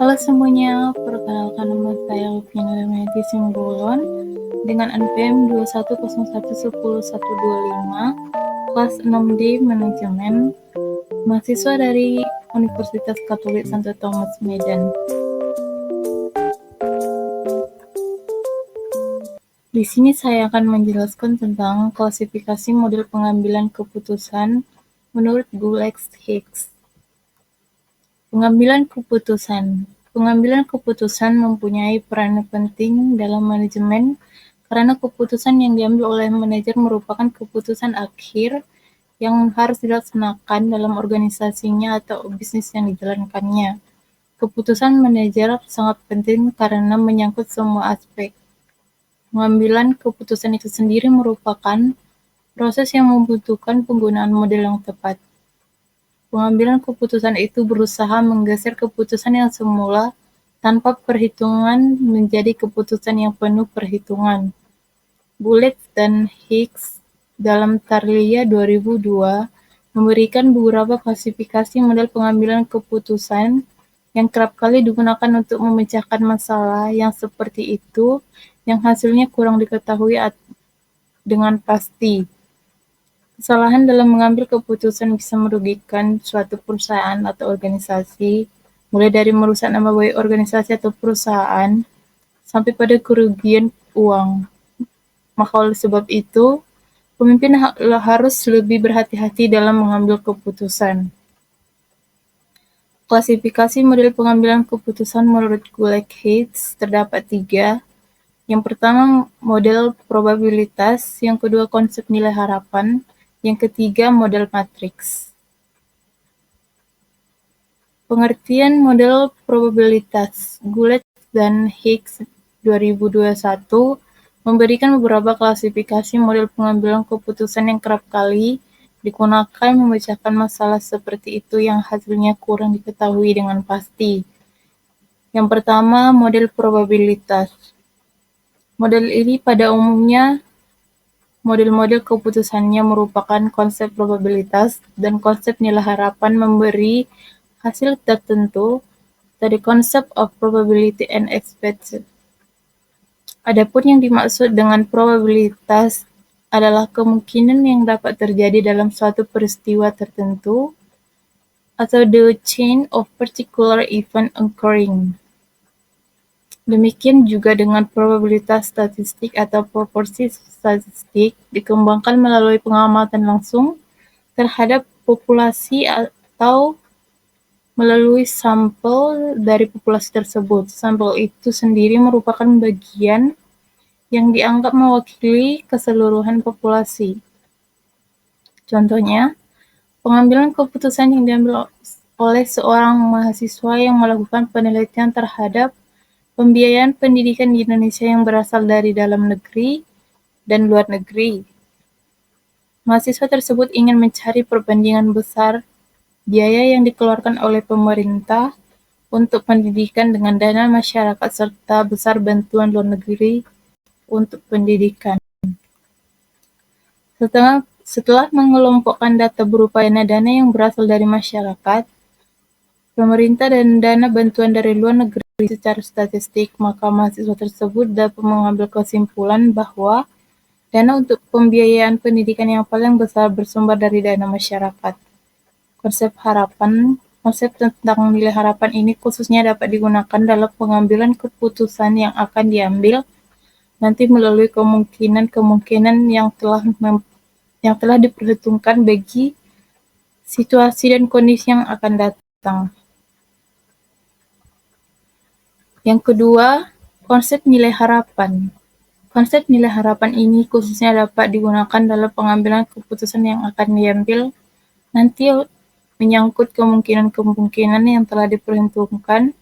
Halo semuanya, perkenalkan nama saya Lupina Lemeti Simbolon dengan NPM 21011125, kelas 6D Manajemen, mahasiswa dari Universitas Katolik Santo Thomas Medan. Di sini saya akan menjelaskan tentang klasifikasi model pengambilan keputusan menurut Gulex-Hicks. Pengambilan keputusan. Pengambilan keputusan mempunyai peran penting dalam manajemen karena keputusan yang diambil oleh manajer merupakan keputusan akhir yang harus dilaksanakan dalam organisasinya atau bisnis yang dijalankannya. Keputusan manajer sangat penting karena menyangkut semua aspek. Pengambilan keputusan itu sendiri merupakan proses yang membutuhkan penggunaan model yang tepat. Pengambilan keputusan itu berusaha menggeser keputusan yang semula tanpa perhitungan menjadi keputusan yang penuh perhitungan. Gulex dan Hicks dalam Tarlia 2002 memberikan beberapa klasifikasi model pengambilan keputusan yang kerap kali digunakan untuk memecahkan masalah yang seperti itu yang hasilnya kurang diketahui dengan pasti. Kesalahan dalam mengambil keputusan bisa merugikan suatu perusahaan atau organisasi, mulai dari merusak nama baik organisasi atau perusahaan, sampai pada kerugian uang. Maka oleh sebab itu, pemimpin harus lebih berhati-hati dalam mengambil keputusan. Klasifikasi model pengambilan keputusan menurut Gulex-Hicks terdapat 3. Yang pertama, model probabilitas. Yang kedua, konsep nilai harapan. Yang ketiga, model matriks. Pengertian model probabilitas. Gulex dan Hicks 2021 memberikan beberapa klasifikasi model pengambilan keputusan yang kerap kali digunakan memecahkan masalah seperti itu yang hasilnya kurang diketahui dengan pasti. Yang pertama, model probabilitas. Model ini pada umumnya model-model keputusannya merupakan konsep probabilitas dan konsep nilai harapan memberi hasil tertentu dari konsep of probability and expected. Adapun yang dimaksud dengan probabilitas adalah kemungkinan yang dapat terjadi dalam suatu peristiwa tertentu atau the chain of particular event occurring. Demikian juga dengan probabilitas statistik atau proporsi statistik dikembangkan melalui pengamatan langsung terhadap populasi atau melalui sampel dari populasi tersebut. Sampel itu sendiri merupakan bagian yang dianggap mewakili keseluruhan populasi. Contohnya, pengambilan keputusan yang diambil oleh seorang mahasiswa yang melakukan penelitian terhadap pembiayaan pendidikan di Indonesia yang berasal dari dalam negeri dan luar negeri. Mahasiswa tersebut ingin mencari perbandingan besar biaya yang dikeluarkan oleh pemerintah untuk pendidikan dengan dana masyarakat serta besar bantuan luar negeri untuk pendidikan. Setelah mengelompokkan data berupa dana yang berasal dari masyarakat, pemerintah dan dana bantuan dari luar negeri secara statistik, maka mahasiswa tersebut dapat mengambil kesimpulan bahwa dana untuk pembiayaan pendidikan yang paling besar bersumber dari dana masyarakat. Konsep tentang nilai harapan ini khususnya dapat digunakan dalam pengambilan keputusan yang akan diambil nanti melalui kemungkinan-kemungkinan yang telah diperhitungkan bagi situasi dan kondisi yang akan datang. Yang kedua, konsep nilai harapan. Konsep nilai harapan ini khususnya dapat digunakan dalam pengambilan keputusan yang akan diambil nanti menyangkut kemungkinan-kemungkinan yang telah diperhitungkan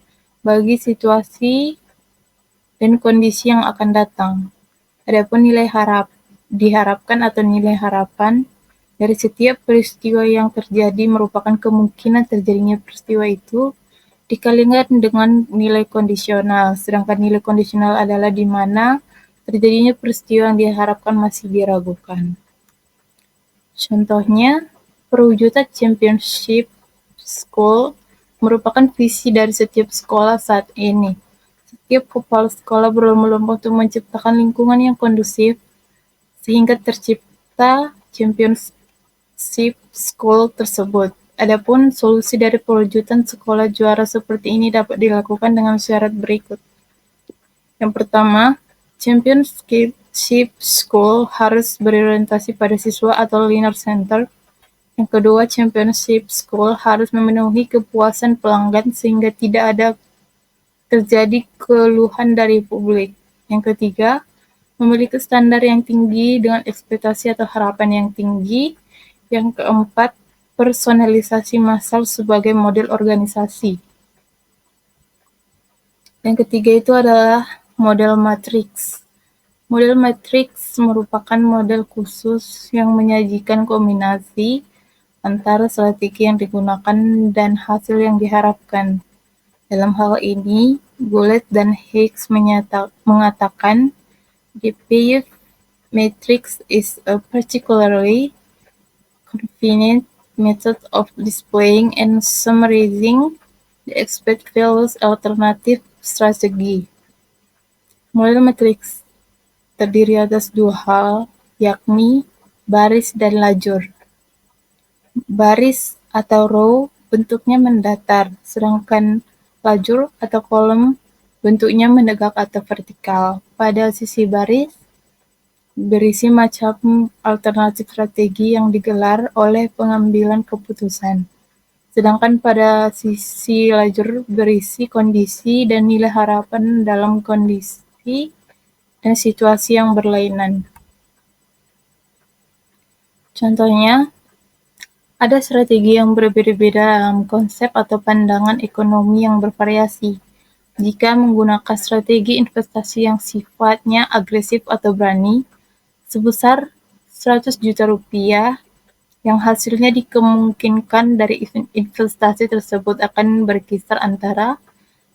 bagi situasi dan kondisi yang akan datang. Adapun diharapkan atau nilai harapan dari setiap peristiwa yang terjadi merupakan kemungkinan terjadinya peristiwa itu dikalikan dengan nilai kondisional, sedangkan nilai kondisional adalah di mana terjadinya peristiwa yang diharapkan masih diragukan. Contohnya, perwujudan championship school merupakan visi dari setiap sekolah saat ini. Setiap kepala sekolah berlomba-lomba untuk menciptakan lingkungan yang kondusif sehingga tercipta championship school tersebut. Adapun solusi dari perwujudan sekolah juara seperti ini dapat dilakukan dengan syarat berikut. Yang pertama, championship school harus berorientasi pada siswa atau learner center. Yang kedua, championship school harus memenuhi kepuasan pelanggan sehingga tidak ada terjadi keluhan dari publik. Yang ketiga, memiliki standar yang tinggi dengan ekspektasi atau harapan yang tinggi. Yang keempat, personalisasi massal sebagai model organisasi. Yang ketiga itu adalah model matriks. Model matriks merupakan model khusus yang menyajikan kombinasi antara strategi yang digunakan dan hasil yang diharapkan. Dalam hal ini, Goulet dan Hicks mengatakan the PF matrix is a particularly convenient method of displaying and summarizing the expected values alternative strategy. Model matriks terdiri atas dua hal, yakni baris dan lajur. Baris atau row bentuknya mendatar, sedangkan lajur atau kolom bentuknya menegak atau vertikal. Pada sisi baris berisi macam alternatif strategi yang digelar oleh pengambilan keputusan. Sedangkan pada sisi lajur berisi kondisi dan nilai harapan dalam kondisi dan situasi yang berlainan. Contohnya, ada strategi yang berbeda-beda dalam konsep atau pandangan ekonomi yang bervariasi. Jika menggunakan strategi investasi yang sifatnya agresif atau berani, sebesar 100 juta rupiah, yang hasilnya dikemungkinkan dari investasi tersebut akan berkisar antara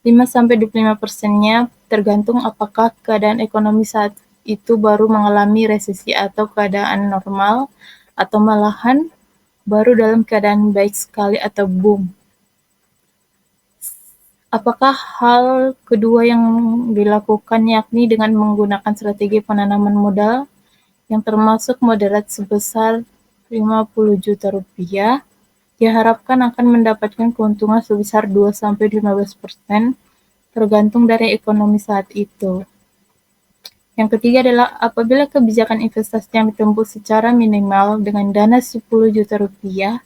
5-25%-nya tergantung apakah keadaan ekonomi saat itu baru mengalami resesi atau keadaan normal, atau malahan baru dalam keadaan baik sekali atau boom. Apakah hal kedua yang dilakukan yakni dengan menggunakan strategi penanaman modal yang termasuk moderat sebesar 50 juta rupiah, diharapkan akan mendapatkan keuntungan sebesar 2-15% tergantung dari ekonomi saat itu. Yang ketiga adalah apabila kebijakan investasi yang ditempuh secara minimal dengan dana 10 juta rupiah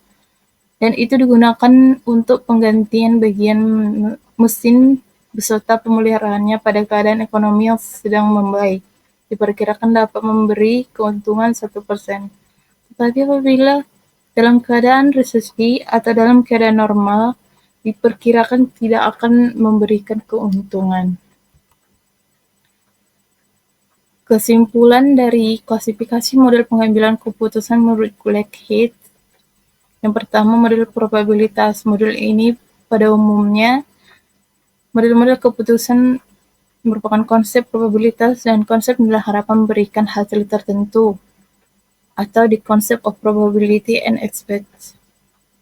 dan itu digunakan untuk penggantian bagian mesin beserta pemeliharaannya pada keadaan ekonomi yang sedang membaik, diperkirakan dapat memberi keuntungan 1%. Tetapi apabila dalam keadaan resesi atau dalam keadaan normal, diperkirakan tidak akan memberikan keuntungan. Kesimpulan dari klasifikasi model pengambilan keputusan menurut Goulet-Hicks. Yang pertama, model probabilitas. Model ini pada umumnya model-model keputusan merupakan konsep probabilitas dan konsep nilai harapan memberikan hasil tertentu, atau the concept of probability and expect.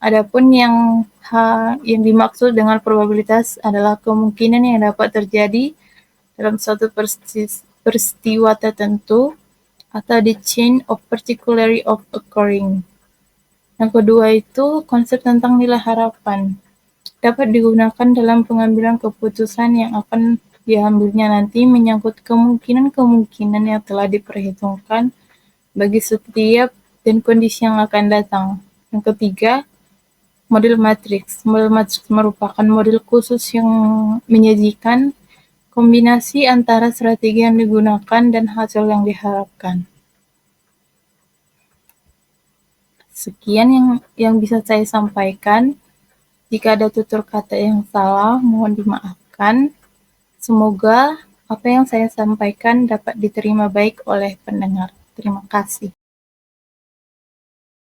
Adapun yang dimaksud dengan probabilitas adalah kemungkinan yang dapat terjadi dalam suatu peristiwa tertentu atau the chain of particularly of occurring. Yang kedua itu konsep tentang nilai harapan. Dapat digunakan dalam pengambilan keputusan yang akan diambilnya nanti menyangkut kemungkinan-kemungkinan yang telah diperhitungkan bagi setiap dan kondisi yang akan datang. Yang ketiga, model matriks. Model matriks merupakan model khusus yang menyajikan kombinasi antara strategi yang digunakan dan hasil yang diharapkan. Sekian yang bisa saya sampaikan. Jika ada tutur kata yang salah, mohon dimaafkan. Semoga apa yang saya sampaikan dapat diterima baik oleh pendengar. Terima kasih.